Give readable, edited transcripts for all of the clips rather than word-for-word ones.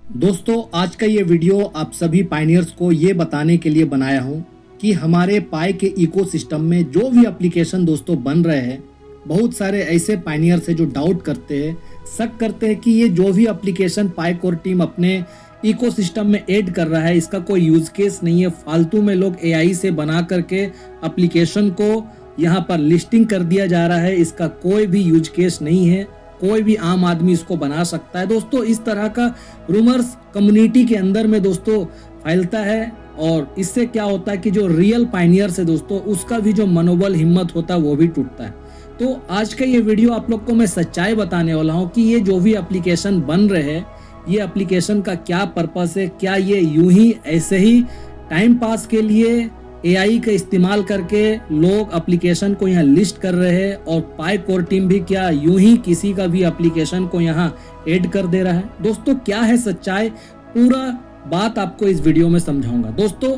दोस्तों आज का ये वीडियो आप सभी पायनियर्स को ये बताने के लिए बनाया हूँ कि हमारे पाई के इकोसिस्टम में जो भी एप्लीकेशन दोस्तों बन रहे हैं, बहुत सारे ऐसे पायनियर्स हैं जो डाउट करते हैं, शक करते हैं कि ये जो भी एप्लीकेशन पाई कोर टीम अपने इकोसिस्टम में ऐड कर रहा है इसका कोई यूज केस नहीं है। फालतू में लोग एआई से बना करके एप्लीकेशन को यहाँ पर लिस्टिंग कर दिया जा रहा है, इसका कोई भी यूज केस नहीं है। कोई भी आम आदमी इसको बना सकता है। दोस्तों इस तरह का रूमर्स कम्युनिटी के अंदर में दोस्तों फैलता है और इससे क्या होता है कि जो रियल पायनियर्स है दोस्तों उसका भी जो मनोबल हिम्मत होता है वो भी टूटता है। तो आज का ये वीडियो आप लोग को मैं सच्चाई बताने वाला हूँ कि ये जो भी एप्लीकेशन बन रहे हैं ये एप्लीकेशन का क्या पर्पस है, क्या ये यूं ही ऐसे ही टाइम पास के लिए एआई का इस्तेमाल करके लोग एप्लीकेशन को यहाँ लिस्ट कर रहे हैं और पाई कोर टीम भी क्या यूं ही किसी का भी एप्लीकेशन को यहाँ ऐड कर दे रहा है। दोस्तों क्या है सच्चाई, पूरा बात आपको इस वीडियो में समझाऊंगा। दोस्तों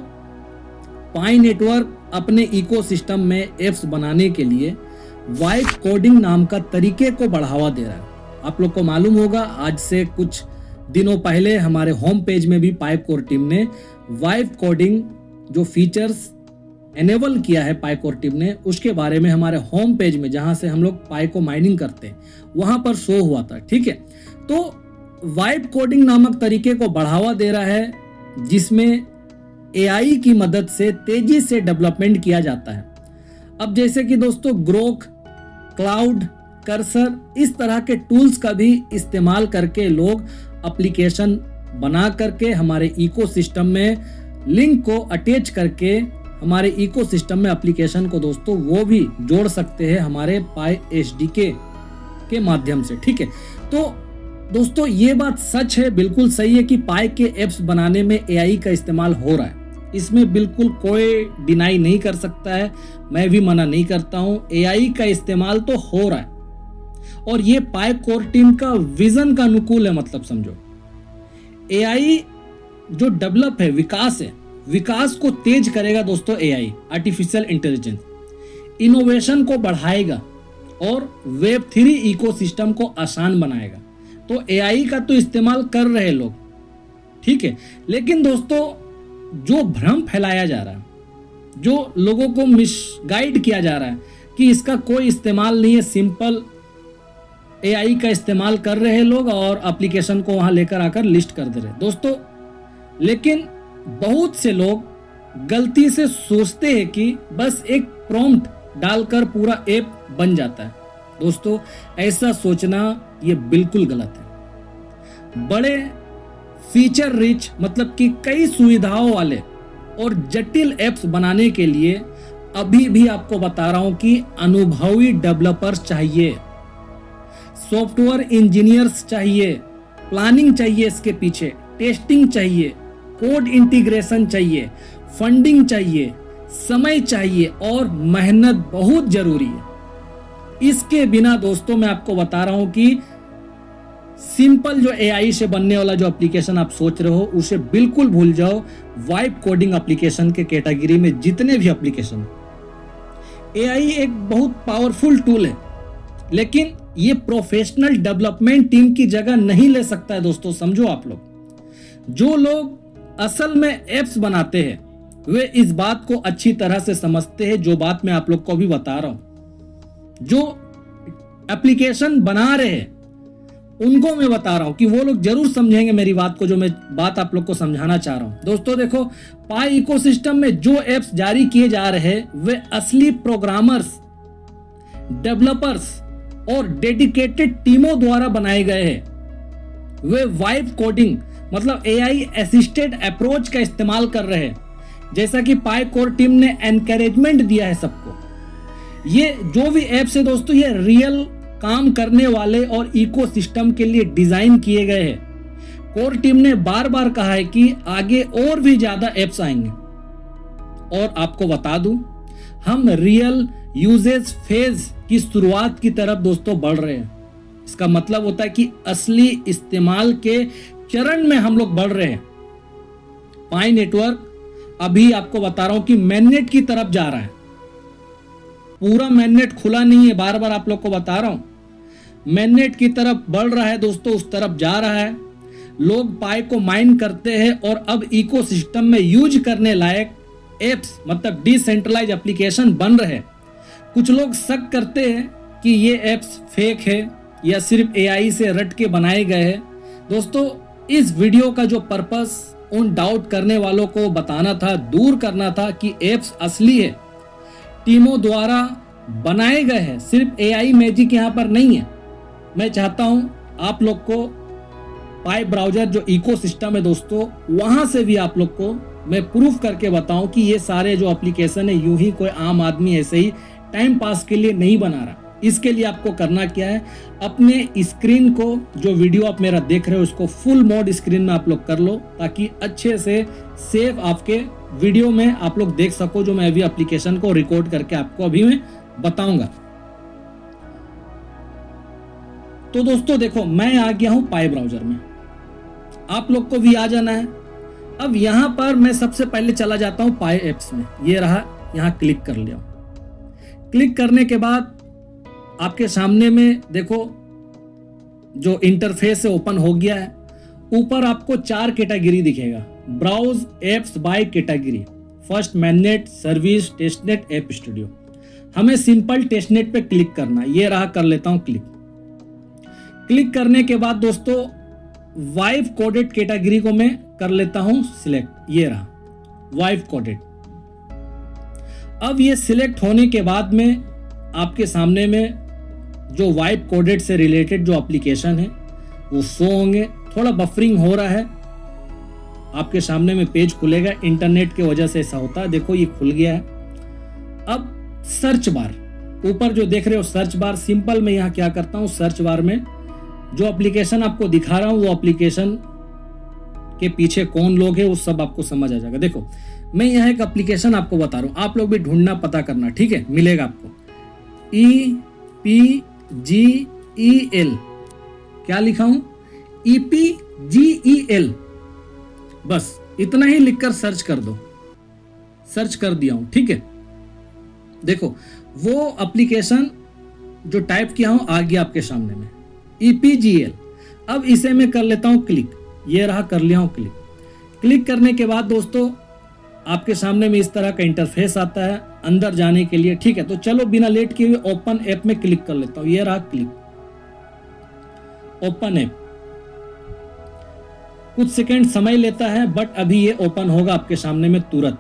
पाई नेटवर्क अपने इकोसिस्टम में एप्स बनाने के लिए वाइब कोडिंग नाम का तरीके को बढ़ावा दे रहा है। आप लोग को मालूम होगा आज से कुछ दिनों पहले हमारे होम पेज में भी पाई कोर टीम ने वाइब कोडिंग जो फीचर्स एनेबल किया है पाई कोर टीम ने उसके बारे में हमारे होम पेज में जहां से हम लोग पाई को माइनिंग करते हैं वहां पर शो हुआ था। ठीक है, तो वाइब कोडिंग नामक तरीके को बढ़ावा दे रहा है जिसमें एआई की मदद से तेजी से डेवलपमेंट किया जाता है। अब जैसे कि दोस्तों ग्रोक, क्लाउड, कर्सर इस तरह के टूल्स का भी इस्तेमाल करके लोग एप्लीकेशन बना करके हमारे इकोसिस्टम में लिंक को अटैच करके हमारे इकोसिस्टम में एप्लीकेशन को दोस्तों वो भी जोड़ सकते हैं हमारे पाई एसडीके के माध्यम से। ठीक है, तो दोस्तों ये बात सच है, बिल्कुल सही है कि पाई के एप्स बनाने में एआई का इस्तेमाल हो रहा है, इसमें बिल्कुल कोई डिनाई नहीं कर सकता है, मैं भी मना नहीं करता हूं। एआई का इस्तेमाल तो हो रहा है और ये पाई कोर टीम का विजन का अनुकूल है। मतलब समझो एआई जो डेवलप है, विकास को तेज करेगा दोस्तों। एआई आर्टिफिशियल इंटेलिजेंस इनोवेशन को बढ़ाएगा और वेब 3 इकोसिस्टम को आसान बनाएगा। तो एआई का तो इस्तेमाल कर रहे लोग, ठीक है, लेकिन दोस्तों जो भ्रम फैलाया जा रहा है, जो लोगों को मिसगाइड किया जा रहा है कि इसका कोई इस्तेमाल नहीं है, सिंपल एआई का इस्तेमाल कर रहे हैं लोग और एप्लीकेशन को वहां लेकर आकर लिस्ट कर दे रहे हैं दोस्तों। लेकिन बहुत से लोग गलती से सोचते हैं कि बस एक प्रॉम्प्ट डालकर पूरा ऐप बन जाता है। दोस्तों ऐसा सोचना ये बिल्कुल गलत है। बड़े फीचर रिच मतलब कि कई सुविधाओं वाले और जटिल एप्स बनाने के लिए अभी भी आपको बता रहा हूं कि अनुभवी डेवलपर्स चाहिए, सॉफ्टवेयर इंजीनियर्स चाहिए, प्लानिंग चाहिए, इसके पीछे टेस्टिंग चाहिए, कोड इंटीग्रेशन चाहिए, फंडिंग चाहिए, समय चाहिए और मेहनत बहुत जरूरी है। इसके बिना दोस्तों मैं आपको बता रहा हूं कि सिंपल जो एआई से बनने वाला जो एप्लीकेशन आप सोच रहे हो उसे बिल्कुल भूल जाओ। वाइब कोडिंग एप्लीकेशन के कैटेगरी में जितने भी एप्लीकेशन, एआई एक बहुत पावरफुल टूल है लेकिन ये प्रोफेशनल डेवलपमेंट टीम की जगह नहीं ले सकता है। दोस्तों समझो, आप लोग जो लोग असल में एप्स बनाते हैं वे इस बात को अच्छी तरह से समझते हैं, जो बात मैं आप लोग को भी बता रहा हूं। जो एप्लीकेशन बना रहे हैं उनको मैं बता रहा हूं कि वो लोग जरूर समझेंगे मेरी बात को, जो मैं बात आप लोग को समझाना चाह रहा हूं। दोस्तों देखो, पाई इकोसिस्टम में जो एप्स जारी किए जा रहे हैं वे असली प्रोग्रामर्स, डेवलपर्स और डेडिकेटेड टीमों द्वारा बनाए गए हैं। वे वाइब कोडिंग मतलब एआई असिस्टेड अप्रोच का इस्तेमाल कर रहे हैं, जैसा कि पाई कोर टीम ने एनकरेजमेंट दिया है सबको। ये जो भी एप्स है दोस्तों ये रियल काम करने वाले और इकोसिस्टम के लिए डिजाइन किए गए हैं। कोर टीम ने बार बार कहा है कि आगे और भी ज्यादा एप्स आएंगे और आपको बता दूं हम रियल यूजेज फेज की शुरुआत की तरफ दोस्तों बढ़ रहे हैं। इसका मतलब होता है कि असली इस्तेमाल के चरण में हम लोग बढ़ रहे हैं। पाई नेटवर्क अभी आपको बता रहा हूं कि मैननेट की तरफ जा रहा है, पूरा मैननेट खुला नहीं है, बार बार आप लोग को बता रहा हूं मैननेट की तरफ बढ़ रहा है दोस्तों, उस तरफ जा रहा है। लोग पाई को माइन करते हैं और अब इकोसिस्टम में यूज करने लायक एप्स मतलब डिसेंट्रलाइज एप्लीकेशन बन रहे हैं। कुछ लोग शक करते हैं कि ये एप्स फेक है या सिर्फ एआई से रट के बनाए गए हैं। दोस्तों, इस वीडियो का जो पर्पस उन डाउट करने वालों को बताना था, दूर करना था कि एप्स असली है, टीमों द्वारा बनाए गए हैं, सिर्फ एआई मैजिक यहाँ पर नहीं है। मैं चाहता हूं आप लोग को पाई ब्राउजर जो इकोसिस्टम है दोस्तों, वहां से भी आप लोग को मैं प्रूफ करके बताऊं कि ये सारे जो एप्लीकेशन है यूं ही कोई आम आदमी ऐसे ही टाइम पास के लिए नहीं बना रहा। इसके लिए आपको करना क्या है, अपने स्क्रीन को जो वीडियो आप मेरा देख रहे हो उसको फुल मोड स्क्रीन में आप लोग कर लो, ताकि अच्छे से सेव आपके वीडियो में आप लोग देख सको जो मैं अभी एप्लीकेशन को रिकॉर्ड करके आपको अभी मैं बताऊंगा। तो दोस्तों देखो, मैं आ गया हूं पाई ब्राउजर में, आप लोग को भी आ जाना है। अब यहां पर मैं सबसे पहले चला जाता हूं पाई एप्स में, ये रहा, यहां क्लिक कर लिया। क्लिक करने के बाद आपके सामने में देखो जो इंटरफेस है ओपन हो गया है। ऊपर आपको 4 कैटेगरी दिखेगा, browse apps by category, first mainnet, service, testnet, app studio. हमें सिंपल टेस्टनेट पे क्लिक करना, ये रहा, कर लेता हूं क्लिक। क्लिक करने के बाद दोस्तों वाइव कोडेड कैटेगरी को मैं कर लेता हूं सिलेक्ट, ये रहा वाइव कोडेड। अब ये सिलेक्ट होने के बाद में आपके सामने में जो वाइब कोडेड से रिलेटेड जो एप्लीकेशन है वो शो होंगे। थोड़ा बफरिंग हो रहा है, आपके सामने में पेज खुलेगा, इंटरनेट की वजह से ऐसा होता है। देखो ये खुल गया है। अब सर्च बार, ऊपर जो देख रहे हो सर्च बार, सिंपल मैं यहाँ क्या करता हूँ, सर्च बार में जो एप्लीकेशन आपको दिखा रहा हूँ वो एप्लीकेशन के पीछे कौन लोग हैं वो सब आपको समझ आ जाएगा। देखो मैं यहाँ एक एप्लीकेशन आपको बता रहा हूँ, आप लोग भी ढूंढना पता करना, ठीक है, मिलेगा आपको। EPGEL, क्या लिखा हूं, EPGEL, बस इतना ही लिखकर सर्च कर दो। सर्च कर दिया हूं, ठीक है। देखो वो एप्लीकेशन जो टाइप किया हूं आ गया आपके सामने में, EPGEL। अब इसे मैं कर लेता हूं क्लिक, ये रहा, कर लिया हूं क्लिक। क्लिक करने के बाद दोस्तों आपके सामने में इस तरह का इंटरफेस आता है अंदर जाने के लिए, ठीक है। तो चलो बिना लेट किए हुए ओपन ऐप में क्लिक कर लेता हूं, ये रहा क्लिक, ओपन ऐप। कुछ सेकंड समय लेता है बट अभी ये ओपन होगा आपके सामने में तुरंत,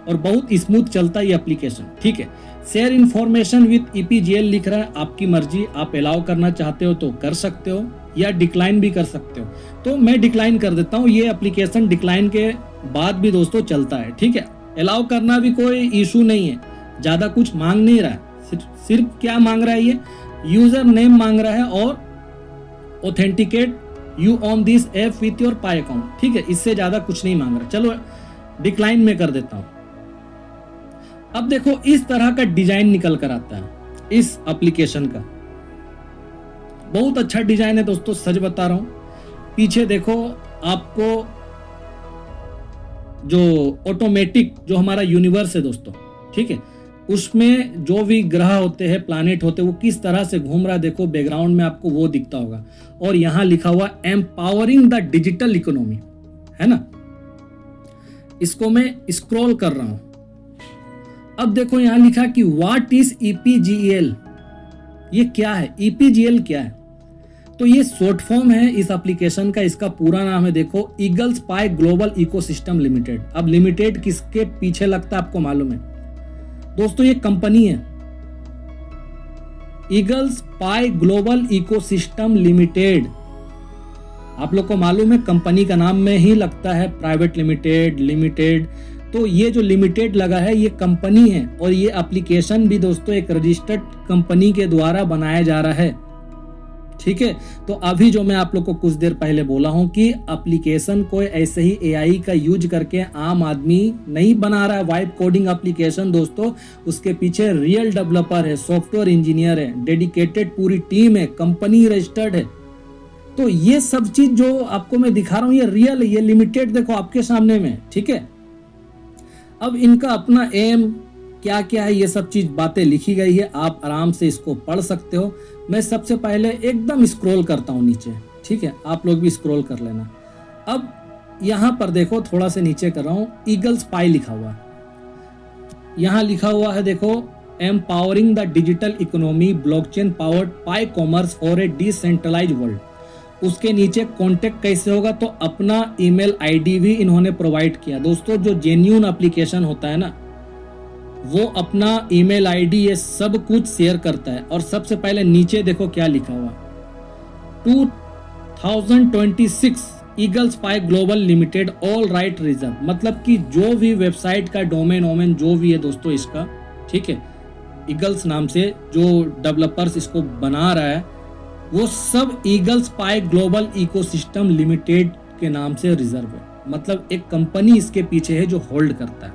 और बहुत स्मूथ चलता है ये एप्लीकेशन, ठीक है। शेयर इंफॉर्मेशन विद EPGEL लिख रहा है, आपकी मर्जी, आप अलाउ करना चाहते हो तो कर सकते हो या डिक्लाइन भी कर सकते हो। तो मैं डिक्लाइन कर देता हूं, ये एप्लीकेशन डिक्लाइन के बाद भी दोस्तों चलता है, ठीक है। अलाउ करना भी कोई इशू नहीं है, ज्यादा कुछ मांग नहीं रहा है, सिर्फ क्या मांग रहा है, ये यूजर नेम मांग रहा है और authenticate you on this app with your pi account, ठीक है। इससे ज्यादा कुछ नहीं मांग रहा। चलो डिक्लाइन में कर देता हूं। अब देखो इस तरह का डिजाइन निकल कर आता है इस एप्लीकेशन का, बहुत अच्छा डिजाइन है दोस्तों, सच बता रहा हूं। पीछे देखो आपको जो ऑटोमेटिक जो हमारा यूनिवर्स है दोस्तों, ठीक है, उसमें जो भी ग्रह होते हैं, प्लैनेट होते हैं, वो किस तरह से घूम रहा है, देखो बैकग्राउंड में आपको वो दिखता होगा। और यहां लिखा हुआ एम्पावरिंग द डिजिटल इकोनॉमी, है ना। इसको मैं स्क्रॉल कर रहा हूं। अब देखो यहां लिखा कि व्हाट इज EPGEL, ये क्या है, EPGEL क्या है। तो ये शॉर्ट फॉर्म है इस एप्लीकेशन का, इसका पूरा नाम है देखो eagles Pi global ecosystem limited. अब लिमिटेड किसके पीछे लगता है आपको मालूम है दोस्तों, ये कंपनी है eagles Pi global ecosystem limited. आप लोग को मालूम है कंपनी का नाम में ही लगता है प्राइवेट लिमिटेड। तो ये जो लिमिटेड लगा है ये कंपनी है, और ये एप्लीकेशन भी दोस्तों एक रजिस्टर्ड कंपनी के द्वारा बनाया जा रहा है, ठीक है। तो अभी जो मैं आप लोग को कुछ देर पहले बोला हूं कि एप्लीकेशन कोई ऐसे ही एआई का यूज करके आम आदमी नहीं बना रहा है। वाइब कोडिंग एप्लीकेशन दोस्तों, उसके पीछे रियल डेवलपर है, सॉफ्टवेयर इंजीनियर है, डेडिकेटेड पूरी टीम है, कंपनी रजिस्टर्ड है। तो ये सब चीज जो आपको मैं दिखा रहा हूं ये रियल है, ये लिमिटेड देखो आपके सामने में, ठीक है। अब इनका अपना एम क्या क्या है ये सब चीज बातें लिखी गई है, आप आराम से इसको पढ़ सकते हो। मैं सबसे पहले एकदम स्क्रॉल करता हूं नीचे, ठीक है, आप लोग भी स्क्रॉल कर लेना। अब यहाँ पर देखो, थोड़ा से नीचे कर रहा हूँ, ईगल्स पाई लिखा हुआ है। यहाँ लिखा हुआ है देखो, empowering the digital economy blockchain powered Pi commerce for a decentralize world. उसके नीचे कांटेक्ट कैसे होगा, तो अपना ईमेल आईडी भी इन्होंने प्रोवाइड किया। दोस्तों जो जेन्युइन एप्लीकेशन होता है ना, वो अपना ईमेल आईडी ये सब कुछ शेयर करता है। और सबसे पहले नीचे देखो क्या लिखा हुआ, 2026 Eagles Pi Global Limited all right reserved. मतलब कि जो भी वेबसाइट का डोमेन जो भी है दोस्तों इसका, ठीक है, ईगल्स नाम से जो डेवलपर्स इसको बना रहा है, वो सब eagles Pi global ecosystem limited के नाम से रिजर्व है। मतलब एक कंपनी इसके पीछे है जो होल्ड करता है।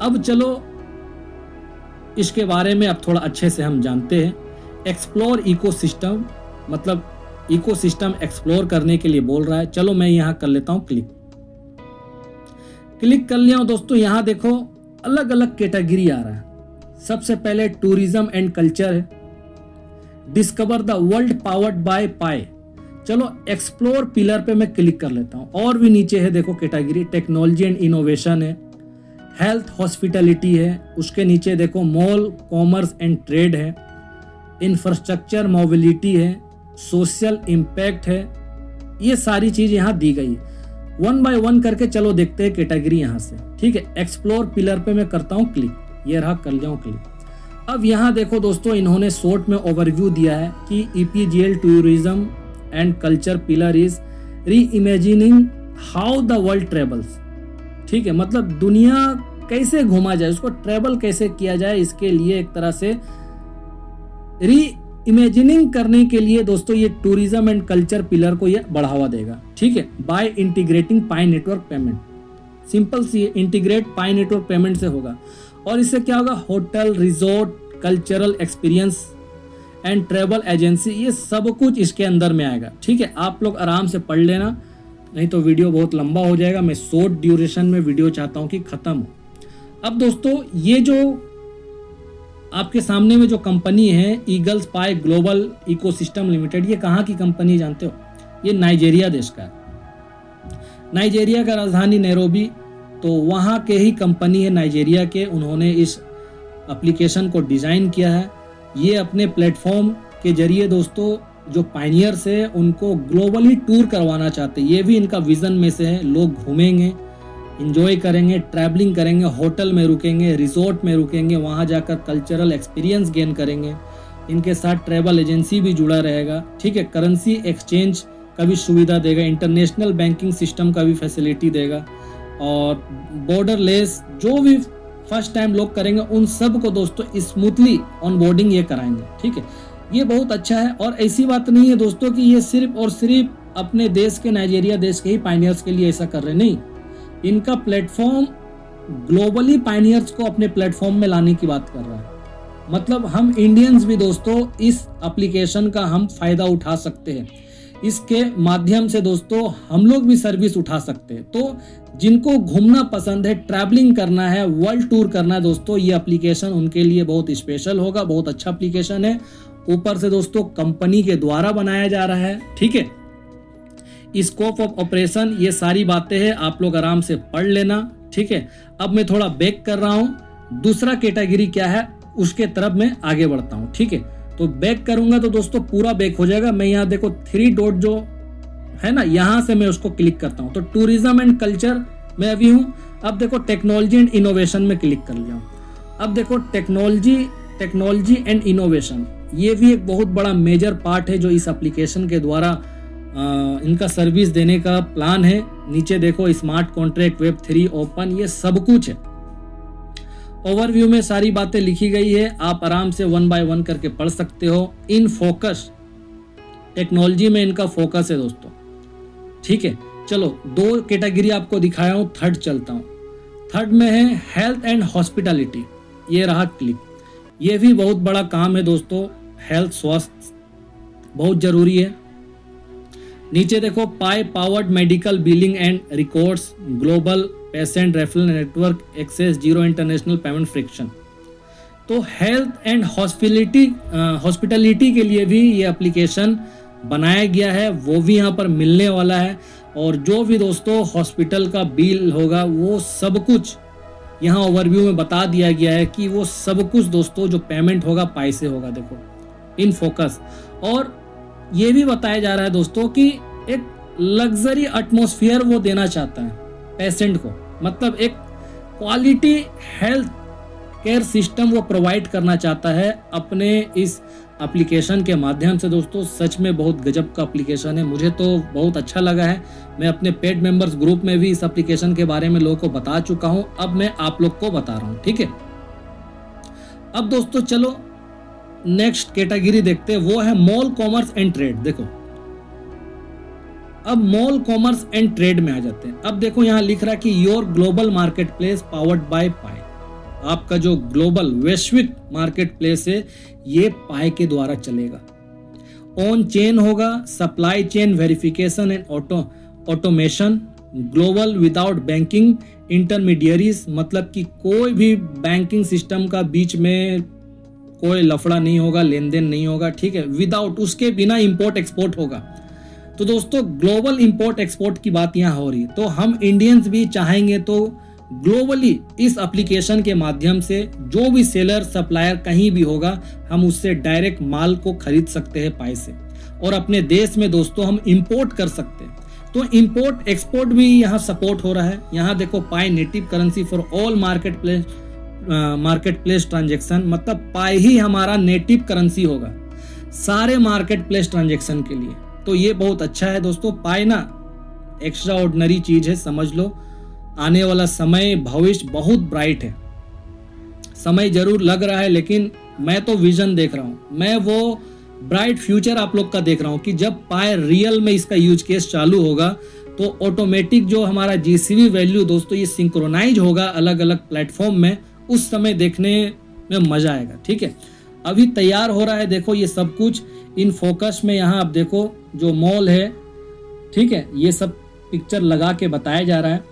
अब चलो इसके बारे में अब थोड़ा अच्छे से हम जानते हैं। एक्सप्लोर इकोसिस्टम, मतलब इकोसिस्टम एक्सप्लोर करने के लिए बोल रहा है। चलो मैं यहां कर लेता हूं क्लिक कर लिया हूं दोस्तों। यहां देखो अलग अलग कैटेगरी आ रहा है। सबसे पहले टूरिज्म एंड कल्चर है, discover the world powered by pi. चलो एक्सप्लोर पिलर पे मैं क्लिक कर लेता हूं। और भी नीचे है देखो कैटेगरी, टेक्नोलॉजी एंड इनोवेशन है, हेल्थ हॉस्पिटलिटी है, उसके नीचे देखो मॉल कॉमर्स एंड ट्रेड है, इंफ्रास्ट्रक्चर मोबिलिटी है, सोशल इम्पैक्ट है। ये सारी चीज यहाँ दी गई है। 1 बाय 1 करके चलो देखते हैं कैटेगरी यहाँ से, ठीक है। एक्सप्लोर पिलर पे मैं करता हूँ क्लिक, ये रहा, कर जाऊँ क्लिक। अब यहाँ देखो दोस्तों, इन्होंने शॉर्ट में ओवरव्यू दिया है कि epigeal tourism and culture pillar is री imagining how the world travels. ठीक है, मतलब दुनिया कैसे घूमा जाए, उसको ट्रेवल कैसे किया जाए, इसके लिए एक तरह से री इमेजिनिंग करने के लिए दोस्तों ये टूरिज्म एंड कल्चर पिलर को ये बढ़ावा देगा। ठीक है, by integrating Pi network payment. Simple सी इंटीग्रेट पाई नेटवर्क पेमेंट से होगा। और इससे क्या होगा, hotel, resort, cultural experience and travel agency, ये सब कुछ इसके अंदर में आएगा। ठीक है, आप लोग आराम से पढ़ लेना, नहीं तो वीडियो बहुत लंबा हो जाएगा। मैं शॉर्ट ड्यूरेशन में वीडियो चाहता हूं कि खत्म हो। अब दोस्तों ये जो आपके सामने में जो कंपनी है eagles Pi global ecosystem limited, ये कहाँ की कंपनी जानते हो? ये नाइजीरिया देश का है। नाइजीरिया का राजधानी नैरोबी, तो वहाँ के ही कंपनी है नाइजीरिया के। उन्होंने इस एप्लीकेशन को डिज़ाइन किया है। ये अपने प्लेटफॉर्म के जरिए दोस्तों जो पायनियर्स है उनको ग्लोबली टूर करवाना चाहते हैं। ये भी इनका विजन में से है। लोग घूमेंगे, इंजॉय करेंगे, ट्रैवलिंग करेंगे, होटल में रुकेंगे, रिजॉर्ट में रुकेंगे, वहाँ जाकर कल्चरल एक्सपीरियंस गेन करेंगे। इनके साथ ट्रैवल एजेंसी भी जुड़ा रहेगा। ठीक है, करेंसी एक्सचेंज का भी सुविधा देगा, इंटरनेशनल बैंकिंग सिस्टम का भी फैसिलिटी देगा, और बॉर्डरलेस जो भी फर्स्ट टाइम लोग करेंगे उन सब को दोस्तों स्मूथली ऑनबोर्डिंग ये कराएंगे। ठीक है, ये बहुत अच्छा है। और ऐसी बात नहीं है दोस्तों कि ये सिर्फ और सिर्फ अपने देश के, नाइजीरिया देश के ही पायनियर्स के लिए ऐसा कर रहे, नहीं। इनका प्लेटफॉर्म ग्लोबली पायनियर्स को अपने प्लेटफॉर्म में लाने की बात कर रहा है। मतलब हम इंडियंस भी दोस्तों इस एप्लीकेशन का हम फायदा उठा सकते हैं। इसके माध्यम से दोस्तों हम लोग भी सर्विस उठा सकते हैं। तो जिनको घूमना पसंद है, ट्रैवलिंग करना है, वर्ल्ड टूर करना है दोस्तों, ये एप्लीकेशन उनके लिए बहुत स्पेशल होगा। बहुत अच्छा एप्लीकेशन है। ऊपर से दोस्तों कंपनी के द्वारा बनाया जा रहा है। ठीक है, स्कोप ऑफ ऑपरेशन, ये सारी बातें हैं, आप लोग आराम से पढ़ लेना। ठीक है, अब मैं थोड़ा बैक कर रहा हूं। दूसरा कैटेगरी क्या है उसके तरफ मैं आगे बढ़ता हूं। ठीक है, तो बैक करूंगा तो दोस्तों पूरा बैक हो जाएगा। मैं यहाँ देखो 3 डॉट जो है ना, यहां से मैं उसको क्लिक करता हूं तो टूरिज्म एंड कल्चर में अभी हूं। अब देखो टेक्नोलॉजी एंड इनोवेशन में क्लिक कर लिया हूं। अब देखो टेक्नोलॉजी एंड इनोवेशन, ये भी एक बहुत बड़ा मेजर पार्ट है जो इस एप्लीकेशन के द्वारा इनका सर्विस देने का प्लान है। नीचे देखो स्मार्ट कॉन्ट्रैक्ट, वेब 3 ओपन, ये सब कुछ है। ओवरव्यू में सारी बातें लिखी गई है, आप आराम से 1 बाय 1 करके पढ़ सकते हो। इन फोकस, टेक्नोलॉजी में इनका फोकस है दोस्तों। ठीक है, चलो 2 कैटेगरी आपको दिखाया हूं, थर्ड चलता हूं। थर्ड में है हेल्थ एंड हॉस्पिटलिटी, ये रहा क्लिक। ये भी बहुत बड़ा काम है दोस्तों, हेल्थ, स्वास्थ्य बहुत जरूरी है। नीचे देखो Pi powered medical billing and records, global patient referral network, access, zero international payment friction. तो हेल्थ एंड हॉस्पिटलिटी के लिए भी ये एप्लीकेशन बनाया गया है वो भी यहाँ पर मिलने वाला है। और जो भी दोस्तों हॉस्पिटल का बिल होगा वो सब कुछ यहाँ ओवरव्यू में बता दिया गया है कि वो सब कुछ दोस्तों जो पेमेंट होगा पाई से होगा, देखो इन फोकस। और ये भी बताया जा रहा है दोस्तों कि एक लग्जरी एटमॉस्फेयर वो देना चाहता है पेशेंट को, मतलब एक क्वालिटी हेल्थ केयर सिस्टम वो प्रोवाइड करना चाहता है अपने इस एप्लीकेशन के माध्यम से। दोस्तों सच में बहुत गजब का एप्लीकेशन है, मुझे तो बहुत अच्छा लगा है। मैं अपने पेड मेंबर्स ग्रुप में भी इस एप्लीकेशन के बारे में लोगों को बता चुका हूं, अब मैं आप लोग को बता रहा हूं, ठीक है। अब दोस्तों चलो नेक्स्ट कैटेगरी देखते हैं, वो है मॉल कॉमर्स एंड ट्रेड। देखो अब मॉल कॉमर्स एंड ट्रेड में आ जाते हैं। अब देखो यहाँ लिख रहा है कि your global market place powered by pi. आपका जो ग्लोबल वैश्विक मार्केट प्लेस है ये पाई के द्वारा चलेगा। ऑन चेन होगा, supply chain verification and automation, global without banking intermediaries, मतलब कि कोई भी बैंकिंग सिस्टम का बीच में कोई लफड़ा नहीं होगा, लेन देन नहीं होगा, ठीक है। विदाउट, उसके बिना इंपोर्ट एक्सपोर्ट होगा। तो दोस्तों ग्लोबल इंपोर्ट एक्सपोर्ट की बात यहाँ हो रही है, तो हम इंडियंस भी चाहेंगे तो ग्लोबली इस एप्लीकेशन के माध्यम से जो भी सेलर सप्लायर कहीं भी होगा हम उससे डायरेक्ट माल को खरीद सकते हैं पाई से, और अपने देश में दोस्तों हम इंपोर्ट कर सकते हैं। तो इंपोर्ट एक्सपोर्ट भी यहाँ सपोर्ट हो रहा है। यहाँ देखो Pi native currency for all marketplace transaction, मतलब पाई ही हमारा नेटिव करेंसी होगा सारे मार्केट प्लेस ट्रांजेक्शन के लिए। तो ये बहुत अच्छा है दोस्तों। पाई ना एक्स्ट्रा ऑर्डिनरी चीज है, समझ लो। आने वाला समय भविष्य बहुत ब्राइट है। समय जरूर लग रहा है लेकिन मैं तो विजन देख रहा हूं, मैं वो ब्राइट फ्यूचर आप लोग का देख रहा हूं कि जब पाई रियल में इसका यूज केस चालू होगा तो ऑटोमेटिक जो हमारा जीसीबी वैल्यू दोस्तों ये सिंक्रोनाइज होगा अलग अलग प्लेटफॉर्म में, उस समय देखने में मजा आएगा, ठीक है। अभी तैयार हो रहा है, देखो ये सब कुछ इन फोकस में। यहाँ आप देखो जो मॉल है, ठीक है, ये सब पिक्चर लगा के बताया जा रहा है।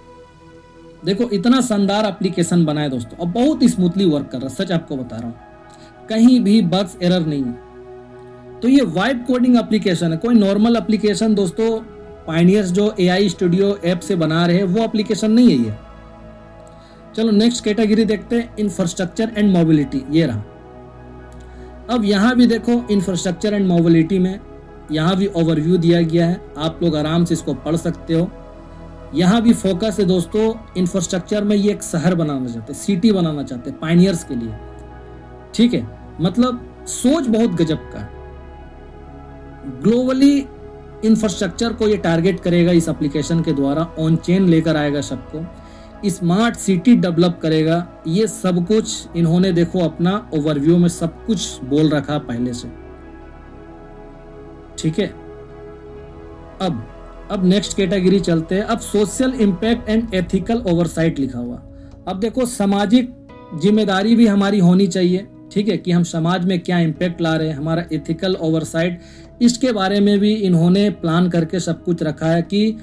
देखो इतना शानदार एप्लीकेशन बना है दोस्तों, और बहुत स्मूथली वर्क कर रहा है, सच आपको बता रहा हूँ, कहीं भी बग्स एरर नहीं है। तो ये वाइब कोडिंग एप्लीकेशन है, कोई नॉर्मल एप्लीकेशन दोस्तों पायनियर्स जो AI स्टूडियो ऐप से बना रहे हैं वो एप्लीकेशन नहीं है ये। चलो नेक्स्ट कैटेगरी देखते हैं, इंफ्रास्ट्रक्चर एंड मोबिलिटी। ये रहा। अब यहाँ भी देखो इंफ्रास्ट्रक्चर एंड मोबिलिटी में यहाँ भी ओवरव्यू दिया गया है, आप लोग आराम से इसको पढ़ सकते हो। यहाँ भी फोकस है दोस्तों इंफ्रास्ट्रक्चर में, ये एक शहर बनाना चाहते हैं, सिटी बनाना चाहते हैं पायनियर्स के लिए, ठीक है। मतलब सोच बहुत गजब का है। ग्लोबली इंफ्रास्ट्रक्चर को ये टारगेट करेगा इस एप्लीकेशन के द्वारा, ऑन चेन लेकर आएगा सबको, स्मार्ट सिटी डेवलप करेगा। ये सब कुछ इन्होंने देखो अपना ओवरव्यू में सब कुछ बोल रखा पहले से, ठीक है। अब नेक्स्ट कैटेगरी चलते हैं। अब social impact and ethical oversight लिखा हुआ। अब देखो सामाजिक जिम्मेदारी भी हमारी होनी चाहिए, ठीक है, कि हम समाज में क्या इम्पैक्ट ला रहे हैं, हमारा एथिकल ओवरसाइट, इसके बारे में भी इन्होंने प्लान करके सब कुछ रखा है कि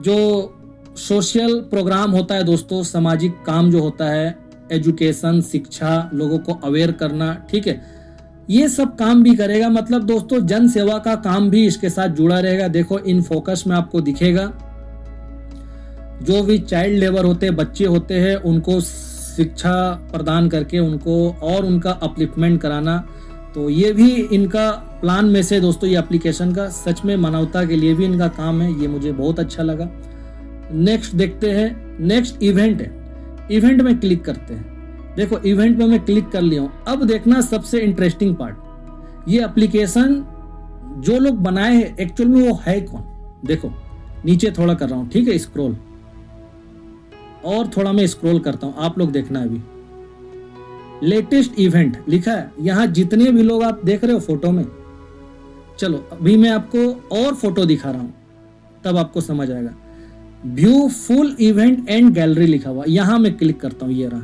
जो सोशल प्रोग्राम होता है दोस्तों, सामाजिक काम जो होता है, एजुकेशन, शिक्षा, लोगों को अवेयर करना, ठीक है, ये सब काम भी करेगा। मतलब दोस्तों जन सेवा का काम भी इसके साथ जुड़ा रहेगा। देखो इन फोकस में आपको दिखेगा जो भी चाइल्ड लेबर होते हैं, बच्चे होते हैं, उनको शिक्षा प्रदान करके उनको और उनका अपलिफ्टमेंट कराना। तो ये भी इनका प्लान में से दोस्तों ये एप्लीकेशन का सच में मानवता के लिए भी इनका काम है, ये मुझे बहुत अच्छा लगा। नेक्स्ट देखते हैं, नेक्स्ट इवेंट है। इवेंट में क्लिक करते हैं। देखो इवेंट में मैं क्लिक कर लिया हूं। अब देखना सबसे इंटरेस्टिंग पार्ट, ये एप्लीकेशन जो लोग बनाए हैं एक्चुअल में वो है कौन। देखो नीचे थोड़ा कर रहा हूं, ठीक है, स्क्रॉल, और थोड़ा मैं स्क्रॉल करता हूं, आप लोग देखना अभी। लेटेस्ट इवेंट लिखा है यहाँ, जितने भी लोग आप देख रहे हो फोटो में। चलो अभी मैं आपको और फोटो दिखा रहा हूं, तब आपको समझ आएगा। View full event and gallery लिखा हुआ, यहां मैं क्लिक करता हूं, ये रहा,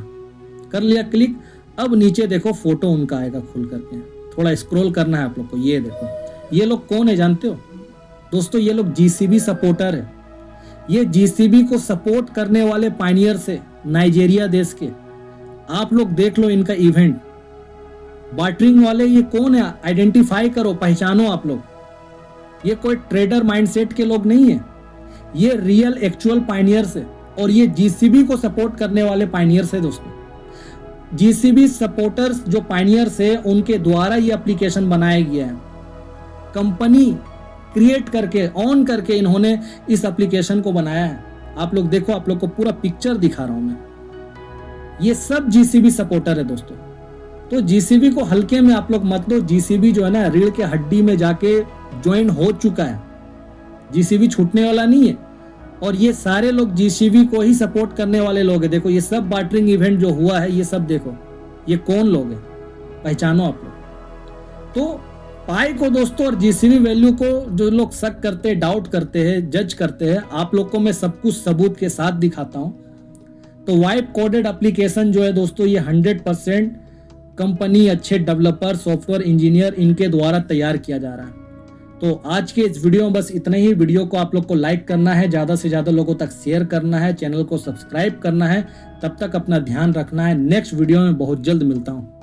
कर लिया क्लिक। अब नीचे देखो फोटो उनका आएगा खुल करके, थोड़ा स्क्रॉल करना है आप लोग को। ये देखो ये लोग कौन है जानते हो दोस्तों, ये लोग जीसीबी सपोर्टर है। ये जीसीबी को सपोर्ट करने वाले पायनियर से नाइजीरिया देश के, आप लोग देख लो इनका इवेंट, बार्टरिंग वाले ये कौन है, आइडेंटिफाई करो, पहचानो आप लोग। ये कोई ट्रेडर माइंडसेट के लोग नहीं है, ये रियल एक्चुअल पायनियर्स है और ये जीसीबी को सपोर्ट करने वाले पायनियर्स है दोस्तों। जीसीबी सपोर्टर्स जो पायनियर्स है उनके द्वारा ये एप्लीकेशन बनाया गया है। कंपनी क्रिएट करके ऑन करके इन्होंने इस एप्लीकेशन को बनाया है। आप लोग देखो, आप लोग को पूरा पिक्चर दिखा रहा हूं मैं। ये सब जीसीबी सपोर्टर है दोस्तों। तो जीसीबी को हल्के में आप लोग मत लो। जीसीबी जो है ना रीढ़ के हड्डी में जाके ज्वाइन हो चुका है, जीसीबी छूटने वाला नहीं है। और ये सारे लोग जीसीबी को ही सपोर्ट करने वाले लोग हैं। देखो ये सब बार्टरिंग इवेंट जो हुआ है, ये सब देखो, ये कौन लोग हैं, पहचानो आप लोग। तो पाई को दोस्तों और जीसीबी वैल्यू को जो लोग शक करते हैं, डाउट करते हैं, जज करते हैं, आप लोग को मैं सब कुछ सबूत के साथ दिखाता हूं। तो वाइप कोडेड एप्लीकेशन जो है दोस्तों, ये 100% कंपनी, अच्छे डेवलपर, सॉफ्टवेयर इंजीनियर, इनके द्वारा तैयार किया जा रहा है। तो आज के इस वीडियो में बस इतना ही। वीडियो को आप लोग को लाइक करना है, ज्यादा से ज्यादा लोगों तक शेयर करना है, चैनल को सब्सक्राइब करना है। तब तक अपना ध्यान रखना है। नेक्स्ट वीडियो में बहुत जल्द मिलता हूं।